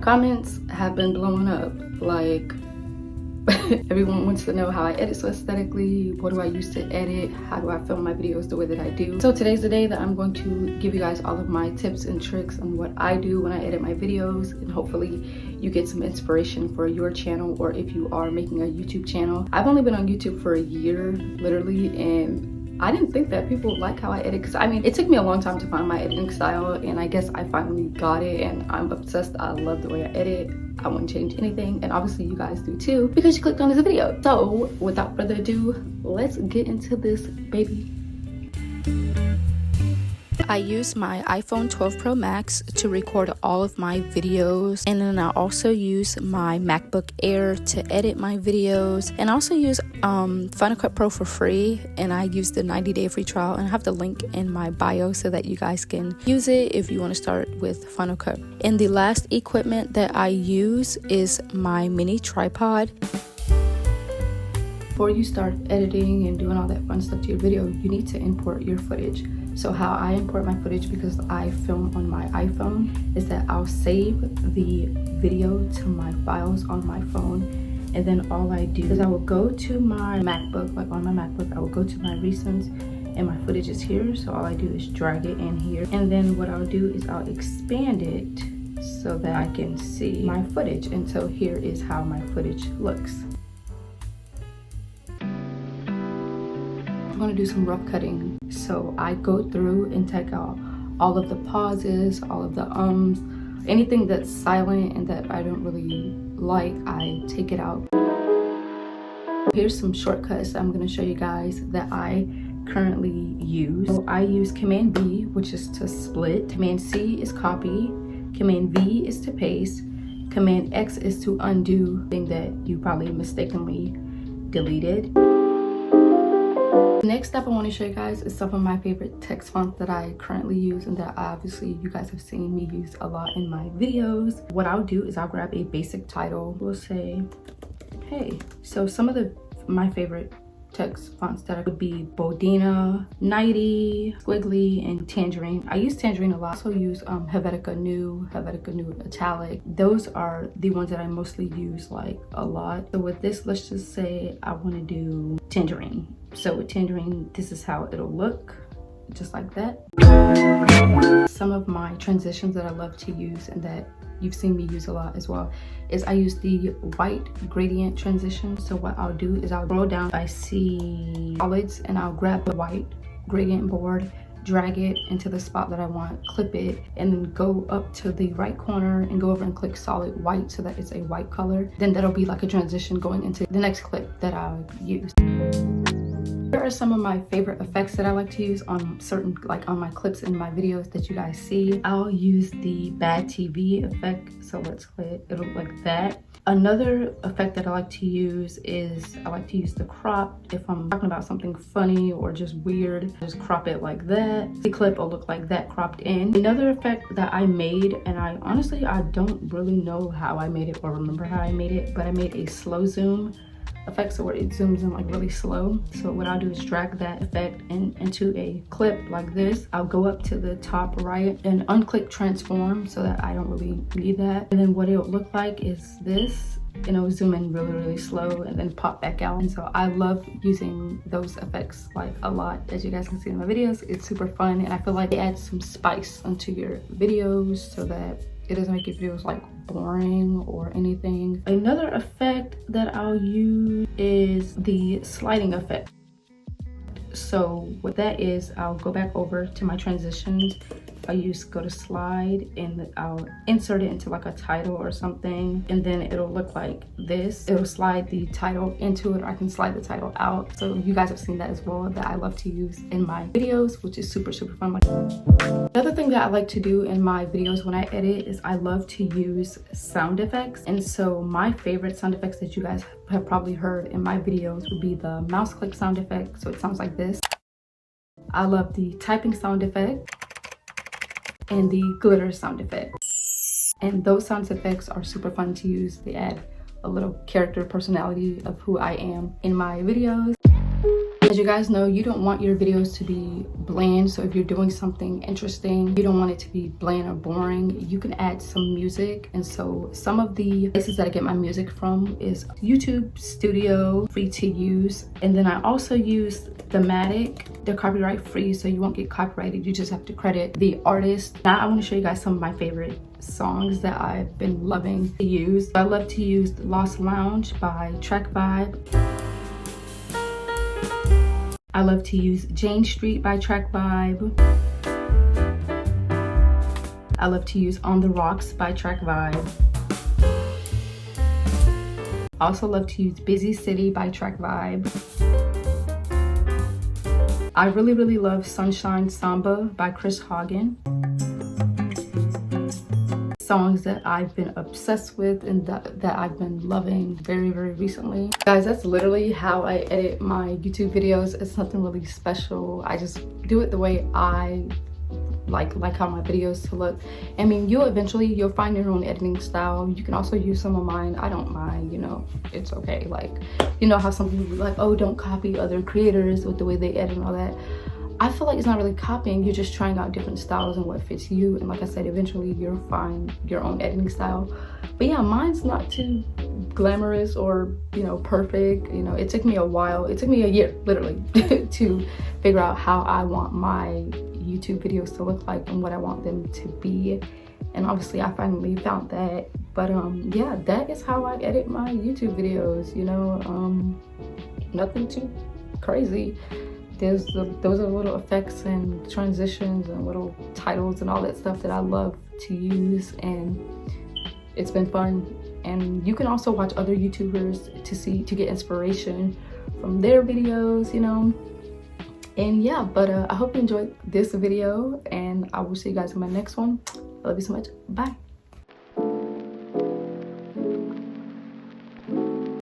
Comments have been blowing up. Like, everyone wants to know how I edit so aesthetically. What do I use to edit? How do I film my videos the way that I do? So today's the day that I'm going to give you guys all of my tips and tricks on what I do when I edit my videos, and hopefully you get some inspiration for your channel, or if you are making a YouTube channel. I've only been on YouTube for a year, literally, and I didn't think that people would like how I edit, because I mean, it took me a long time to find my editing style, and I guess I finally got it, and I'm obsessed. I love the way I edit. I wouldn't change anything, and obviously you guys do too, because you clicked on this video. So without further ado, let's get into this baby. I use my iPhone 12 Pro Max to record all of my videos, and then I also use my MacBook Air to edit my videos, and I also use Final Cut Pro for free, and I use the 90-day free trial, and I have the link in my bio so that you guys can use it if you want to start with Final Cut. And the last equipment that I use is my mini tripod. Before you start editing and doing all that fun stuff to your video, you need to import your footage. So how I import my footage, because I film on my iPhone, is that I'll save the video to my files on my phone, and then all I do is I will go to my MacBook, like on my MacBook, I will go to my recents, and my footage is here. So all I do is drag it in here, and then what I'll do is I'll expand it so that I can see my footage. And so here is how my footage looks. I'm gonna do some rough cutting, so I go through and take out all of the pauses, all of the anything that's silent and that I don't really like, I take it out. Here's some shortcuts I'm gonna show you guys that I currently use. So I use Command B, which is to split. Command C is copy. Command V is to paste. Command X is to undo thing that you probably mistakenly deleted. Next up, I want to show you guys is some of my favorite text fonts that I currently use, and that obviously you guys have seen me use a lot in my videos. What I'll do is I'll grab a basic title. We'll say, hey. So some of my favorite text fonts that would be Bodina, Nighty, Squiggly, and Tangerine. I use Tangerine a lot. I also use Helvetica New Italic. Those are the ones that I mostly use like a lot. So with this, let's just say I want to do Tangerine. So with Tangerine, this is how it'll look, just like that. Some of my transitions that I love to use, and that you've seen me use a lot as well, is I use the white gradient transition. So what I'll do is I'll scroll down, I see solids, and I'll grab the white gradient board, drag it into the spot that I want, clip it, and then go up to the right corner and go over and click solid white so that it's a white color. Then that'll be like a transition going into the next clip that I'll use. Here are some of my favorite effects that I like to use on certain, like on my clips in my videos that you guys see. I'll use the bad TV effect. So let's click, it'll look like that. Another effect that I like to use is I like to use the crop. If I'm talking about something funny or just weird, just crop it like that. The clip will look like that cropped in. Another effect that I made, and I honestly don't really know how I made it or remember how I made it, but I made a slow zoom effect, so where it zooms in like really slow. So what I'll do is drag that effect into a clip like this. I'll go up to the top right and unclick transform so that I don't really need that. And then what it'll look like is this, and it'll zoom in really slow and then pop back out. And so I love using those effects like a lot. As you guys can see in my videos, it's super fun, and I feel like it adds some spice onto your videos so that it doesn't make your videos like boring or anything. Another effect that I'll use is the sliding effect. So what that is, I'll go back over to my transitions. I go to slide, and I'll insert it into like a title or something, and then it'll look like this. It'll slide the title into it, or I can slide the title out. So you guys have seen that as well, that I love to use in my videos, which is super fun. Another thing that I like to do in my videos when I edit is I love to use sound effects. And so my favorite sound effects that you guys have probably heard in my videos would be the mouse click sound effect. So it sounds like this. I love the typing sound effect and the glitter sound effect. And those sound effects are super fun to use. They add a little character personality of who I am in my videos. As you guys know, you don't want your videos to be bland. So if you're doing something interesting, you don't want it to be bland or boring. You can add some music. And so some of the places that I get my music from is YouTube Studio, free to use. And then I also use Thematic. They're copyright free, so you won't get copyrighted. You just have to credit the artist. Now I want to show you guys some of my favorite songs that I've been loving to use. I love to use Lost Lounge by Track Vibe. I love to use Jane Street by Track Vibe. I love to use On the Rocks by Track Vibe. I also love to use Busy City by Track Vibe. I really love Sunshine Samba by Chris Hagen. Songs that I've been obsessed with and that I've been loving very recently. Guys, that's literally how I edit my YouTube videos. It's nothing really special. I just do it the way I like how my videos to look. I mean, you'll find your own editing style. You can also use some of mine. I don't mind, you know, it's okay. Like, you know how some people be like, oh, don't copy other creators with the way they edit and all that. I feel like it's not really copying. You're just trying out different styles and what fits you. And like I said, eventually you'll find your own editing style. But yeah, mine's not too glamorous or, you know, perfect. You know, it took me a while. It took me a year, literally, to figure out how I want my YouTube videos to look like and what I want them to be. And obviously I finally found that. But yeah, that is how I edit my YouTube videos, you know. Nothing too crazy. Those are little effects and transitions and little titles and all that stuff that I love to use, and it's been fun. And you can also watch other YouTubers to get inspiration from their videos, you know. And yeah, but I hope you enjoyed this video, and I will see you guys in my next one. I love you so much. Bye.